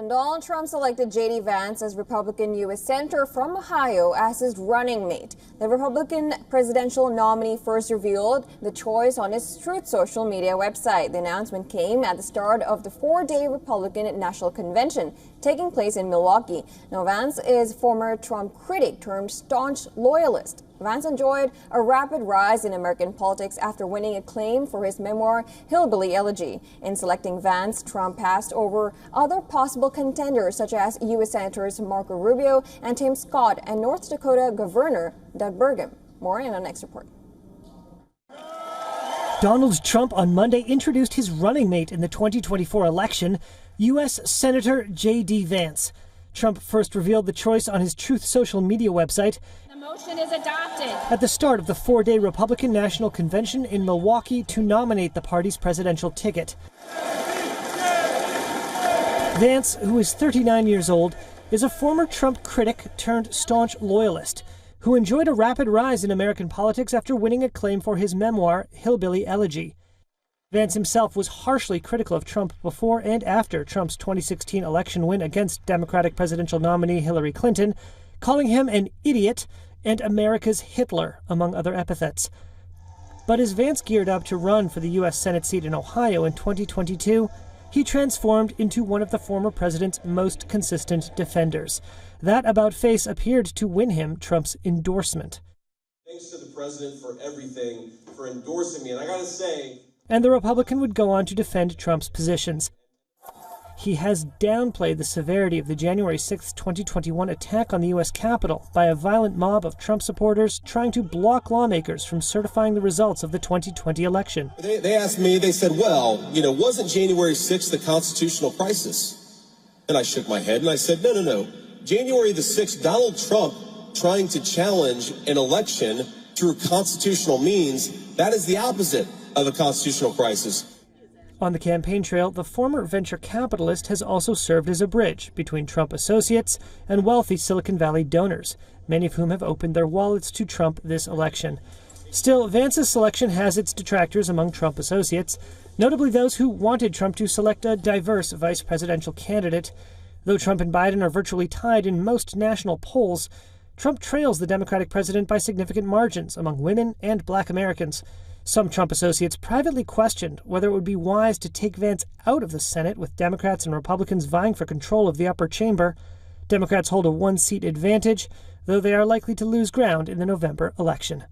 Donald Trump selected JD Vance as Republican U.S. Senator from Ohio as his running mate. The Republican presidential nominee first revealed the choice on his Truth social media website. The announcement came at the start of the four-day Republican National Convention taking place in Milwaukee. Now, Vance is former Trump critic turned staunch loyalist. Vance enjoyed a rapid rise in American politics after winning acclaim for his memoir, Hillbilly Elegy. In selecting Vance, Trump passed over other possible contenders such as U.S. Senators Marco Rubio and Tim Scott and North Dakota Governor Doug Burgum. More in our next report. Donald Trump on Monday introduced his running mate in the 2024 election, U.S. Senator JD Vance. Trump first revealed the choice on his Truth social media website. The motion is adopted. At the start of the four-day Republican National Convention in Milwaukee to nominate the party's presidential ticket. Vance, who is 39 years old, is a former Trump critic turned staunch loyalist who enjoyed a rapid rise in American politics after winning acclaim for his memoir, Hillbilly Elegy. Vance himself was harshly critical of Trump before and after Trump's 2016 election win against Democratic presidential nominee Hillary Clinton, calling him an idiot and America's Hitler, among other epithets. But as Vance geared up to run for the U.S. Senate seat in Ohio in 2022, he transformed into one of the former president's most consistent defenders. That about-face appeared to win him Trump's endorsement. Thanks to the president for everything, for endorsing me, and I gotta say... And the Republican would go on to defend Trump's positions. He has downplayed the severity of the January 6, 2021 attack on the U.S. Capitol by a violent mob of Trump supporters trying to block lawmakers from certifying the results of the 2020 election. They asked me, they said, well, wasn't January 6th the constitutional crisis? And I shook my head and I said, no. January the 6th, Donald Trump trying to challenge an election through constitutional means, that is the opposite of a constitutional crisis. On the campaign trail, the former venture capitalist has also served as a bridge between Trump associates and wealthy Silicon Valley donors, many of whom have opened their wallets to Trump this election. Still, Vance's selection has its detractors among Trump associates, notably those who wanted Trump to select a diverse vice presidential candidate. Though Trump and Biden are virtually tied in most national polls, Trump trails the Democratic president by significant margins among women and Black Americans. Some Trump associates privately questioned whether it would be wise to take Vance out of the Senate with Democrats and Republicans vying for control of the upper chamber. Democrats hold a one-seat advantage, though they are likely to lose ground in the November election.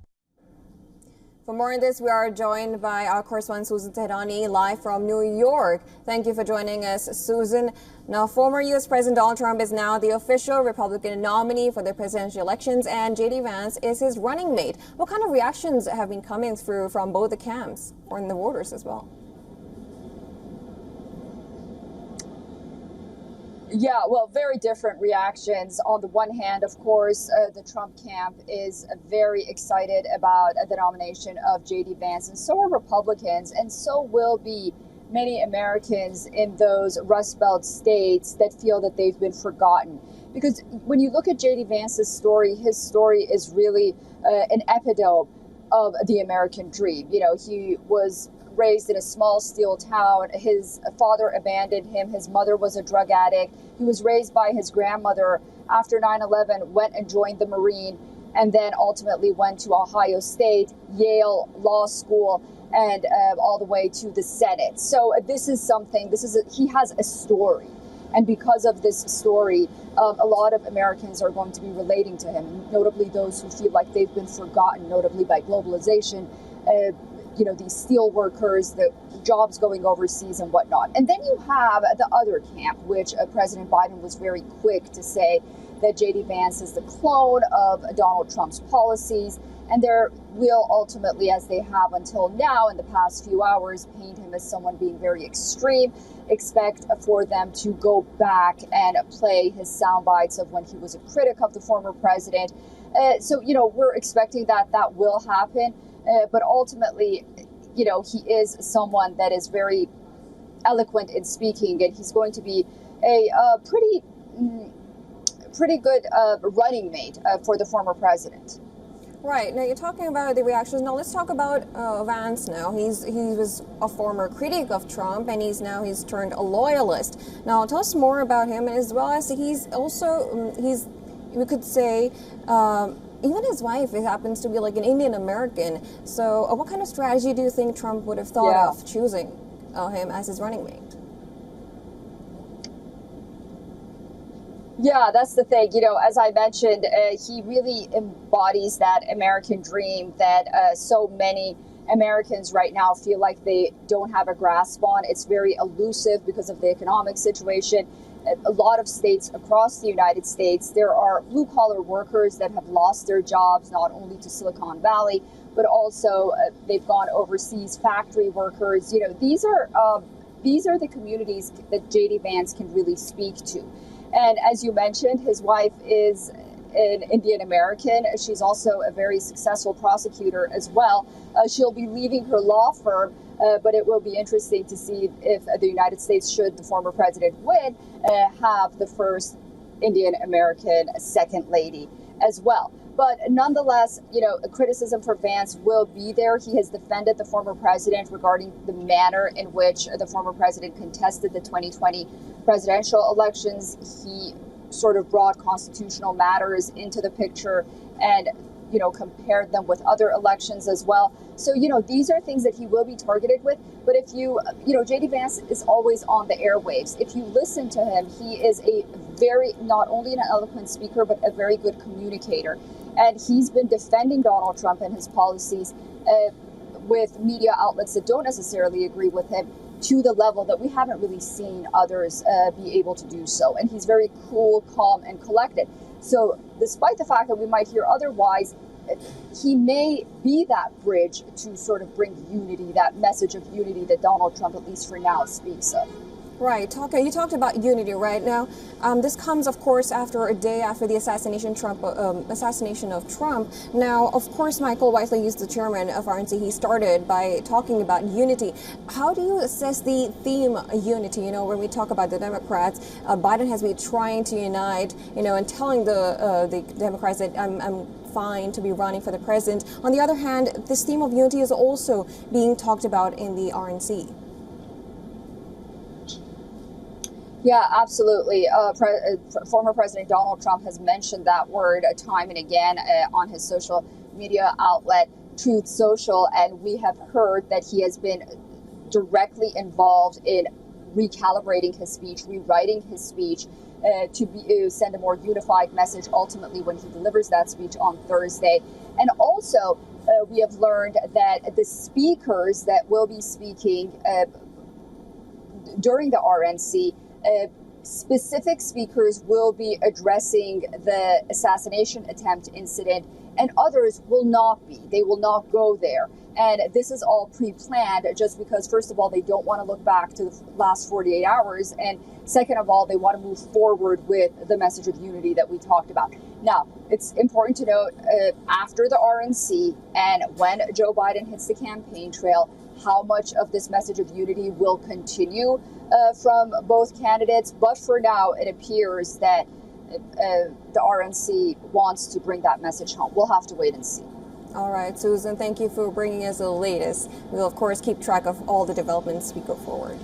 For more on this, we are joined by our correspondent Susan Tehrani live from New York. Thank you for joining us, Susan. Now, former U.S. President Donald Trump is now the official Republican nominee for the presidential elections, and JD Vance is his running mate. What kind of reactions have been coming through from both the camps or in the voters as well? Yeah, well, very different reactions. On the one hand, of course, the Trump camp is very excited about the nomination of JD Vance, and so are Republicans, and so will be many Americans in those Rust Belt states that feel that they've been forgotten. Because when you look at JD Vance's story, his story is really an epitome of the American dream. He was raised in a small steel town. His father abandoned him. His mother was a drug addict. He was raised by his grandmother. After 9/11, went and joined the Marine, and then ultimately went to Ohio State, Yale Law School, and all the way to the Senate. So this is something, he has a story. And because of this story, a lot of Americans are going to be relating to him, notably those who feel like they've been forgotten, notably by globalization, these steel workers, the jobs going overseas and whatnot. And then you have the other camp, which President Biden was very quick to say that JD Vance is the clone of Donald Trump's policies. And there will ultimately, as they have until now in the past few hours, paint him as someone being very extreme. Expect for them to go back and play his sound bites of when he was a critic of the former president. So we're expecting that will happen. But ultimately, he is someone that is very eloquent in speaking, and he's going to be a pretty good running mate for the former president. Right, now you're talking about the reactions. Now let's talk about Vance now. He was a former critic of Trump, and he's turned a loyalist. Now tell us more about him, as well as he's also, we could say, even his wife happens to be like an Indian American. So what kind of strategy do you think Trump would have thought of choosing him as his running mate? Yeah, that's the thing. As I mentioned, he really embodies that American dream that so many Americans right now feel like they don't have a grasp on. It's very elusive because of the economic situation. A lot of states across the United States, there are blue-collar workers that have lost their jobs, not only to Silicon Valley, but also they've gone overseas, factory workers. These are the communities that JD Vance can really speak to. And as you mentioned, his wife is an Indian American. She's also a very successful prosecutor as well. She'll be leaving her law firm, but it will be interesting to see if the United States, should the former president win, have the first Indian American second lady as well. But nonetheless, a criticism for Vance will be there. He has defended the former president regarding the manner in which the former president contested the 2020 presidential elections. He sort of brought constitutional matters into the picture and, compared them with other elections as well. So, these are things that he will be targeted with. But if JD Vance is always on the airwaves. If you listen to him, he is not only an eloquent speaker, but a very good communicator. And he's been defending Donald Trump and his policies with media outlets that don't necessarily agree with him, to the level that we haven't really seen others be able to do so. And he's very cool, calm, and collected. So despite the fact that we might hear otherwise, he may be that bridge to sort of bring unity, that message of unity that Donald Trump, at least for now, speaks of. Right. You talked about unity right now. This comes, of course, after a day after the assassination of Trump. Now, of course, Michael Whiteley, who's the chairman of RNC, he started by talking about unity. How do you assess the theme unity? When we talk about the Democrats, Biden has been trying to unite, and telling the Democrats that I'm fine to be running for the president. On the other hand, this theme of unity is also being talked about in the RNC. Yeah, absolutely. Former President Donald Trump has mentioned that word time and again on his social media outlet, Truth Social, and we have heard that he has been directly involved in recalibrating his speech, rewriting his speech to send a more unified message ultimately when he delivers that speech on Thursday. And also, we have learned that the speakers that will be speaking during the RNC, specific speakers will be addressing the assassination attempt incident, and others will not be. They will not go there. And this is all pre-planned just because, first of all, they don't want to look back to the last 48 hours. And second of all, they want to move forward with the message of unity that we talked about. Now, it's important to note after the RNC and when Joe Biden hits the campaign trail, how much of this message of unity will continue from both candidates. But for now, it appears that the RNC wants to bring that message home. We'll have to wait and see. All right, Susan, thank you for bringing us the latest. We'll, of course, keep track of all the developments as we go forward.